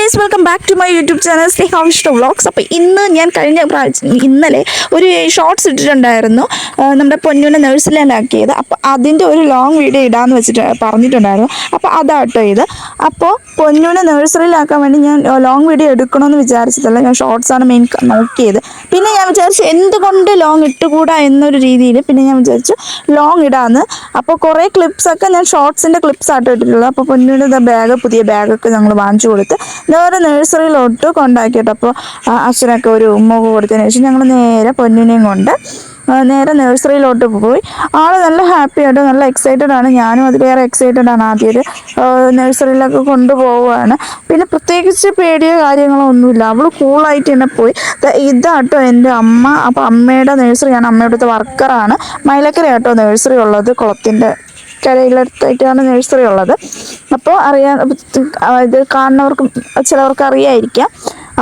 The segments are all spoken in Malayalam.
Guys, welcome back to my YouTube channel Snehavishta vlogs. അപ്പോൾ ഇന്ന് ഞാൻ ഇന്നലെ ഒരു ഷോർട്സ് ഇട്ടിട്ടുണ്ടായിരുന്നു, നമ്മുടെ പൊന്നുവിനെ നഴ്സറിയിലാക്കിയത്. അപ്പോൾ അതിൻ്റെ ഒരു ലോങ് വീഡിയോ ഇടാമെന്ന് വെച്ചിട്ട് പറഞ്ഞിട്ടുണ്ടായിരുന്നു. അപ്പോൾ അതാട്ടോ ഇത്. അപ്പോൾ പൊന്നുവിനെ നഴ്സറിയിലാക്കാൻ വേണ്ടി ഞാൻ ലോങ് വീഡിയോ എടുക്കണമെന്ന് വിചാരിച്ചതല്ല, ഞാൻ ഷോർട്സാണ് മെയിൻ നോക്കിയത്. പിന്നെ ഞാൻ വിചാരിച്ചു എന്തുകൊണ്ട് ലോങ് ഇട്ടുകൂടാ എന്നൊരു രീതിയിൽ പിന്നെ ഞാൻ വിചാരിച്ചു ലോങ് ഇടാമെന്ന്. അപ്പോൾ കുറേ ക്ലിപ്സൊക്കെ ഞാൻ ഷോർട്സിൻ്റെ ക്ലിപ്സ് ആട്ടോ ഇട്ടിട്ടുള്ളത്. അപ്പോൾ പൊന്നുവിൻ്റെ പുതിയ ബാഗൊക്കെ ഞങ്ങൾ വാങ്ങിച്ചു കൊടുത്ത് നേരെ നഴ്സറിയിലോട്ട് കൊണ്ടാക്കിയിട്ട്, അപ്പോൾ അച്ഛനൊക്കെ ഒരു ഉമ്മ കൊടുത്തതിന് ശേഷം ഞങ്ങൾ നേരെ പൊന്നിനെയും കൊണ്ട് നേരെ നഴ്സറിയിലോട്ട് പോയി. ആൾ നല്ല ഹാപ്പി ആയിട്ട് നല്ല എക്സൈറ്റഡ് ആണ്. ഞാനും അതിലേറെ എക്സൈറ്റഡ് ആണ്. ആദ്യം നഴ്സറിയിലൊക്കെ കൊണ്ടുപോവുകയാണ്. പിന്നെ പ്രത്യേകിച്ച് പേടിയോ കാര്യങ്ങളോ ഒന്നുമില്ല, അവൾ കൂളായിട്ട് തന്നെ പോയി. ഇതാട്ടോ എൻ്റെ അമ്മ. അപ്പോൾ അമ്മയുടെ നഴ്സറിയാണ്, അമ്മയുടെ വർക്കറാണ്. മൈലക്കര ആട്ടോ നഴ്സറി ഉള്ളത്, കുളത്തിൻ്റെ കരയിലടുത്തായിട്ടാണ് നഴ്സറി ഉള്ളത്. അപ്പോൾ ഇത് കാണുന്നവർക്കും ചിലവർക്ക് അറിയായിരിക്കാം.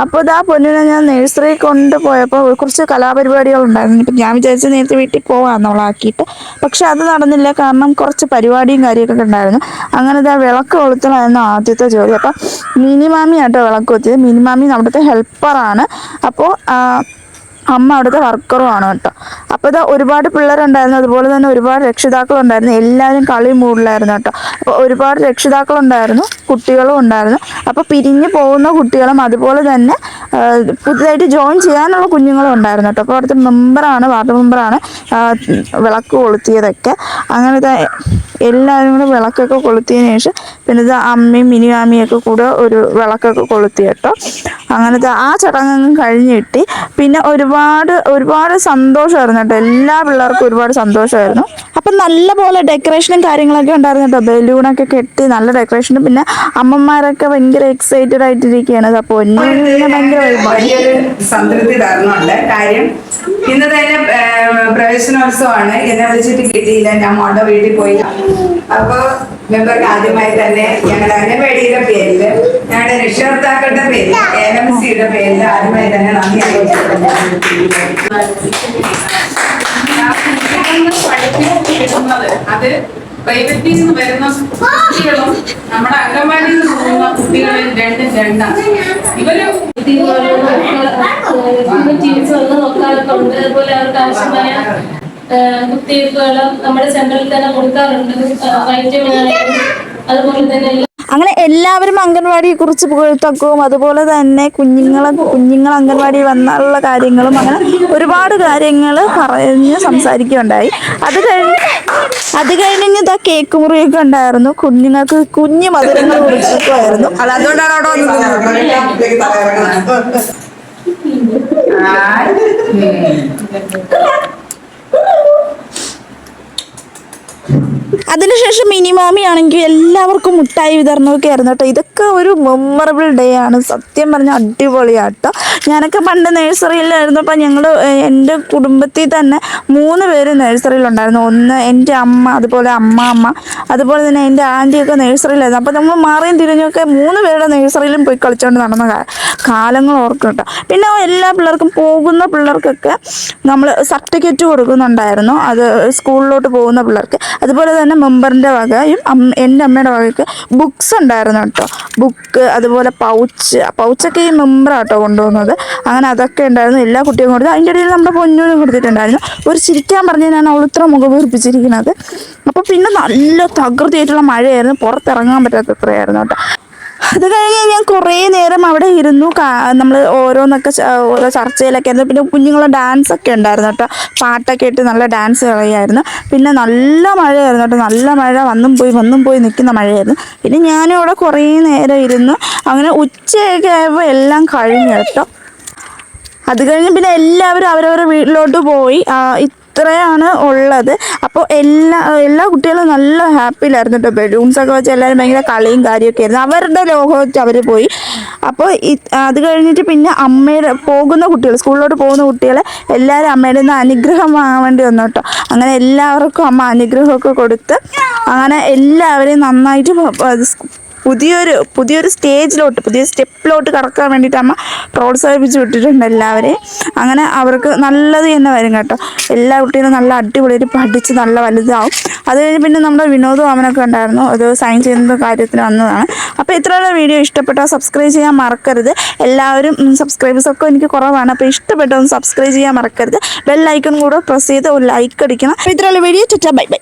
അപ്പോൾ ഇതാ പൊന്നിനെ ഞാൻ നഴ്സറി കൊണ്ടുപോയപ്പോൾ കുറച്ച് കലാപരിപാടികളുണ്ടായിരുന്നു. ഇപ്പം ഞാൻ വിചാരിച്ച് നേരത്തെ വീട്ടിൽ പോകാം നമ്മളാക്കിയിട്ട്, പക്ഷെ അത് നടന്നില്ല. കാരണം കുറച്ച് പരിപാടിയും കാര്യമൊക്കെ ഉണ്ടായിരുന്നു. അങ്ങനെ ഇതാ വിളക്ക് കൊളുത്തലായിരുന്നു ആദ്യത്തെ ജോലി. അപ്പം മിനിമാമി ആട്ടോ വിളക്ക് കൊത്തിയത്. മിനിമാമി അവിടുത്തെ ഹെൽപ്പറാണ്. അപ്പോൾ അമ്മ അവിടുത്തെ വർക്കറുമാണ് കേട്ടോ. അപ്പോൾ ഇത് ഒരുപാട് പിള്ളേരുണ്ടായിരുന്നു, അതുപോലെ തന്നെ ഒരുപാട് രക്ഷിതാക്കളുണ്ടായിരുന്നു. എല്ലാവരും കളി മൂഡിലായിരുന്നു കേട്ടോ. അപ്പോൾ ഒരുപാട് രക്ഷിതാക്കളുണ്ടായിരുന്നു, കുട്ടികളും ഉണ്ടായിരുന്നു. അപ്പോൾ പിരിഞ്ഞു പോകുന്ന കുട്ടികളും അതുപോലെ തന്നെ പുതുതായിട്ട് ജോയിൻ ചെയ്യാനുള്ള കുഞ്ഞുങ്ങളും ഉണ്ടായിരുന്നു കേട്ടോ. അപ്പോൾ അവിടുത്തെ വാർഡ് മെമ്പറാണ് വിളക്ക് കൊളുത്തിയതൊക്കെ. അങ്ങനത്തെ എല്ലാവരും കൂടെ വിളക്കൊക്കെ കൊളുത്തിയതിന് ശേഷം പിന്നെ ഇത് അമ്മയും മിനിമാമിയൊക്കെ കൂടെ ഒരു വിളക്കൊക്കെ കൊളുത്തി കേട്ടോ. അങ്ങനത്തെ ആ ചടങ്ങും കഴിഞ്ഞ് കിട്ടി. പിന്നെ ഒരുപാട് സന്തോഷമായിരുന്നു കേട്ടോ. എല്ലാ പിള്ളേർക്കും ഒരുപാട് സന്തോഷമായിരുന്നു. അപ്പം നല്ല പോലെ ഡെക്കറേഷനും കാര്യങ്ങളൊക്കെ ഉണ്ടായിരുന്നു കേട്ടോ. ബലൂണൊക്കെ കെട്ടി നല്ല ഡെക്കറേഷനും. പിന്നെ അമ്മമാരൊക്കെ ഭയങ്കര എക്സൈറ്റഡ് ആയിട്ടിരിക്കുകയാണ്. അപ്പോൾ വലിയൊരു സംതൃപ്തി തരുന്നുണ്ട്. കാര്യം ഇന്ന് തന്നെ പ്രവേശനോത്സവമാണ്. എന്നെ വിളിച്ചിട്ട് കിട്ടിയില്ല, ഞാൻ മോളുടെ വീട്ടിൽ പോയി. അപ്പോൾ മെമ്പർക്ക് ആദ്യമായി തന്നെ ഞങ്ങളുടെ അംഗൻവാടിയുടെ പേരില്, ഞങ്ങളുടെ രക്ഷകർത്താക്കളുടെ പേരിൽ, ANMCയുടെ പേരിൽ ആദ്യമായി തന്നെ നന്ദി അറിയിച്ചിട്ടുണ്ട്. അത് പ്രൈവറ്റിൽ നിന്ന് വരുന്ന കുട്ടികളും നമ്മുടെ അംഗൻവാടിയിൽ നിന്ന് പോകുന്ന കുട്ടികളും രണ്ടാണ്. ഇവര് നോക്കാറുണ്ട്. അതുപോലെ അവർക്ക് ആവശ്യമായ കുത്തിവയ്പ്പുകളും നമ്മുടെ സെന്ററിൽ തന്നെ കൊടുക്കാറുണ്ട്. വൈറ്റമിൻ അതുപോലെ തന്നെ അങ്ങനെ എല്ലാവരും അംഗൻവാടിയെ കുറിച്ച് പുകഴ്ത്തക്കവും അതുപോലെ തന്നെ കുഞ്ഞുങ്ങൾ അംഗൻവാടി വന്നുള്ള കാര്യങ്ങളും അങ്ങനെ ഒരുപാട് കാര്യങ്ങൾ പറഞ്ഞ് സംസാരിക്കുകയുണ്ടായി. അത് കഴിഞ്ഞ് ഇതാ കേക്ക് മുറിയൊക്കെ ഉണ്ടായിരുന്നു. കുഞ്ഞുങ്ങൾക്ക് കുഞ്ഞു മധുരങ്ങൾ കൊടുക്കുമായിരുന്നു. അതുകൊണ്ടാണ് അതിനുശേഷം മിനിമാമി ആണെങ്കിൽ എല്ലാവർക്കും മുട്ടായി വിതരണമൊക്കെ ആയിരുന്നു കേട്ടോ. ഇതൊക്കെ ഒരു മെമ്മറബിൾ ഡേ ആണ്, സത്യം പറഞ്ഞാൽ അടിപൊളിയാട്ടോ. ഞാനൊക്കെ പണ്ട് നഴ്സറിയിലായിരുന്നു. അപ്പം എൻ്റെ കുടുംബത്തിൽ തന്നെ 3 പേര് നഴ്സറിയിലുണ്ടായിരുന്നു. ഒന്ന് എൻ്റെ അമ്മ, അതുപോലെ അമ്മ, അതുപോലെ തന്നെ എൻ്റെ ആൻറ്റിയൊക്കെ നഴ്സറിയിലായിരുന്നു. അപ്പോൾ നമ്മൾ മാറിയും തിരിഞ്ഞൊക്കെ 3 പേരുടെ നഴ്സറിയിലും പോയി കളിച്ചുകൊണ്ട് നടന്ന കാലങ്ങൾ ഓർക്കും കേട്ടോ. പിന്നെ എല്ലാ പിള്ളേർക്കും, പോകുന്ന പിള്ളേർക്കൊക്കെ നമ്മൾ സർട്ടിഫിക്കറ്റ് കൊടുക്കുന്നുണ്ടായിരുന്നു, അത് സ്കൂളിലോട്ട് പോകുന്ന പിള്ളേർക്ക്. അതുപോലെ തന്നെ മെമ്പറിൻ്റെ വകയും എൻ്റെ അമ്മയുടെ വകയ്ക്ക് ബുക്സ് ഉണ്ടായിരുന്നു കേട്ടോ. ബുക്ക്, അതുപോലെ പൗച്ചൊക്കെ ഈ മെമ്പറാട്ടോ കൊണ്ടുപോകുന്നത്. അങ്ങനെ അതൊക്കെ ഉണ്ടായിരുന്നു, എല്ലാ കുട്ടികളും കൊടുത്തു. അതിൻ്റെ ഇടയിൽ നമ്മുടെ പൊന്നൂരും കൊടുത്തിട്ടുണ്ടായിരുന്നു. ഒരു ചിരിക്കാൻ പറഞ്ഞാൽ അവൾ ഇത്ര മുഖം വീർപ്പിച്ചിരിക്കുന്നത്. അപ്പോൾ പിന്നെ നല്ല തകൃതിയായിട്ടുള്ള മഴയായിരുന്നു, പുറത്തിറങ്ങാൻ പറ്റാത്തത്രയായിരുന്നു കേട്ടോ. അത് കഴിഞ്ഞ് ഞാൻ കുറേ നേരം അവിടെ ഇരുന്നു. നമ്മൾ ഓരോ ചർച്ചയിലൊക്കെ ആയിരുന്നു. പിന്നെ കുഞ്ഞുങ്ങളെ ഡാൻസൊക്കെ ഉണ്ടായിരുന്നു കേട്ടോ. പാട്ടൊക്കെ ഇട്ട് നല്ല ഡാൻസ് കളിയായിരുന്നു. പിന്നെ നല്ല മഴയായിരുന്നു കേട്ടോ. നല്ല മഴ വന്നും പോയി നിൽക്കുന്ന മഴയായിരുന്നു. പിന്നെ ഞാനും അവിടെ കുറേ നേരം ഇരുന്നു. അങ്ങനെ ഉച്ചയൊക്കെ ആയപ്പോൾ എല്ലാം കഴിഞ്ഞു കേട്ടോ. അത് കഴിഞ്ഞ് പിന്നെ എല്ലാവരും അവരവരുടെ വീട്ടിലോട്ട് പോയി. ഇത്രയാണ് ഉള്ളത്. അപ്പോൾ എല്ലാ കുട്ടികളും നല്ല ഹാപ്പിയിലായിരുന്നു കേട്ടോ. ബലൂൺസൊക്കെ വെച്ച് എല്ലാവരും ഭയങ്കര കളിയും കാര്യമൊക്കെ ആയിരുന്നു. അവരുടെ ലോകത്ത് അവർ പോയി. അപ്പോൾ അത് കഴിഞ്ഞിട്ട് പിന്നെ സ്കൂളിലോട്ട് പോകുന്ന കുട്ടികളെ എല്ലാവരും അമ്മയുടെ നിന്ന് അനുഗ്രഹം വാങ്ങാൻ വേണ്ടി വന്നു കേട്ടോ. അങ്ങനെ എല്ലാവർക്കും അമ്മ അനുഗ്രഹമൊക്കെ കൊടുത്ത് അങ്ങനെ എല്ലാവരെയും നന്നായിട്ട് പുതിയൊരു സ്റ്റെപ്പിലോട്ട് കടക്കാൻ വേണ്ടിയിട്ട് അമ്മ പ്രോത്സാഹിപ്പിച്ച് വിട്ടിട്ടുണ്ട് എല്ലാവരെയും. അങ്ങനെ അവർക്ക് നല്ലത് തന്നെ വരും കേട്ടോ. എല്ലാ കുട്ടികളും നല്ല അടിപൊളിയായിട്ട് പഠിച്ച് നല്ല വലുതാവും. അത് കഴിഞ്ഞ് പിന്നെ നമ്മുടെ വിനോദവും അവനൊക്കെ ഉണ്ടായിരുന്നു, അത് സൈൻ ചെയ്യുന്ന കാര്യത്തിന് വന്നതാണ്. അപ്പോൾ ഇത്രയുള്ള വീഡിയോ ഇഷ്ടപ്പെട്ടാൽ സബ്സ്ക്രൈബ് ചെയ്യാൻ മറക്കരുത്. എല്ലാവരും സബ്സ്ക്രൈബേഴ്സൊക്കെ എനിക്ക് കുറവാണ്, അപ്പോൾ ഇഷ്ടപ്പെട്ടൊന്ന് സബ്സ്ക്രൈബ് ചെയ്യാൻ മറക്കരുത്. ബെൽ ഐക്കൺ കൂടെ പ്രസ് ചെയ്ത് ഒരു ലൈക്ക് അടിക്കണം. അപ്പോൾ ഇത്രയുള്ള വീഡിയോ. Bye bye.